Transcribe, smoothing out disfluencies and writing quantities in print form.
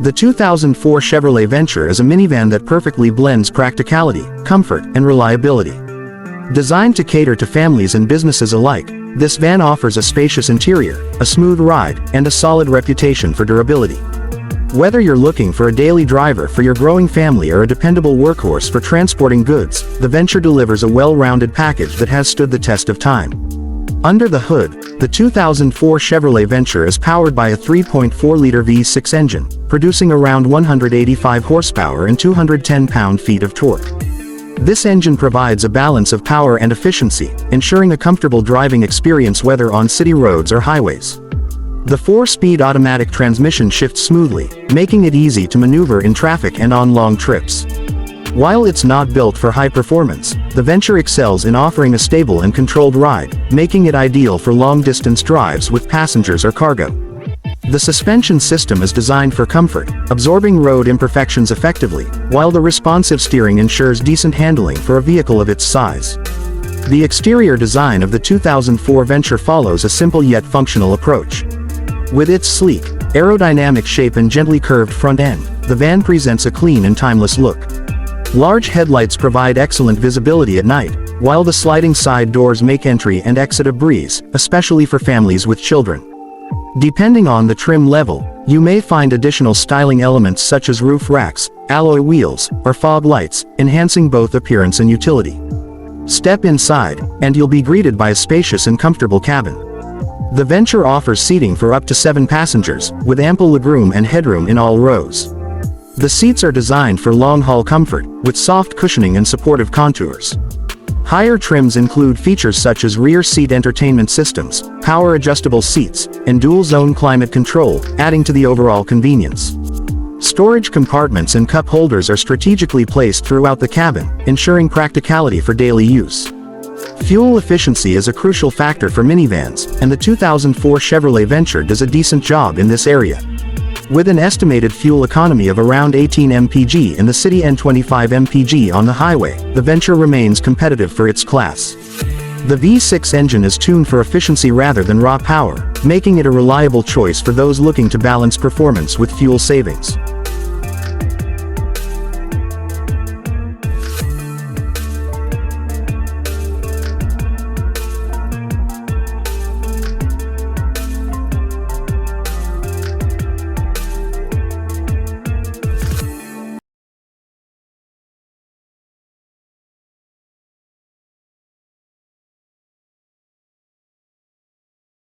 The 2004 Chevrolet Venture is a minivan that perfectly blends practicality, comfort, and reliability. Designed to cater to families and businesses alike, this van offers a spacious interior, a smooth ride, and a solid reputation for durability. Whether you're looking for a daily driver for your growing family or a dependable workhorse for transporting goods, the Venture delivers a well-rounded package that has stood the test of time. Under the hood, the 2004 Chevrolet Venture is powered by a 3.4-liter V6 engine, producing around 185 horsepower and 210 pound-feet of torque. This engine provides a balance of power and efficiency, ensuring a comfortable driving experience whether on city roads or highways. The 4-speed automatic transmission shifts smoothly, making it easy to maneuver in traffic and on long trips. While it's not built for high performance, the Venture excels in offering a stable and controlled ride, making it ideal for long-distance drives with passengers or cargo. The suspension system is designed for comfort, absorbing road imperfections effectively, while the responsive steering ensures decent handling for a vehicle of its size. The exterior design of the 2004 Venture follows a simple yet functional approach. With its sleek, aerodynamic shape and gently curved front end, the van presents a clean and timeless look. Large headlights provide excellent visibility at night, while the sliding side doors make entry and exit a breeze, especially for families with children. Depending on the trim level, you may find additional styling elements such as roof racks, alloy wheels, or fog lights, enhancing both appearance and utility. Step inside, and you'll be greeted by a spacious and comfortable cabin. The Venture offers seating for up to 7 passengers, with ample legroom and headroom in all rows. The seats are designed for long-haul comfort, with soft cushioning and supportive contours. Higher trims include features such as rear seat entertainment systems, power-adjustable seats, and dual-zone climate control, adding to the overall convenience. Storage compartments and cup holders are strategically placed throughout the cabin, ensuring practicality for daily use. Fuel efficiency is a crucial factor for minivans, and the 2004 Chevrolet Venture does a decent job in this area. With an estimated fuel economy of around 18 mpg in the city and 25 mpg on the highway, the Venture remains competitive for its class. The V6 engine is tuned for efficiency rather than raw power, making it a reliable choice for those looking to balance performance with fuel savings.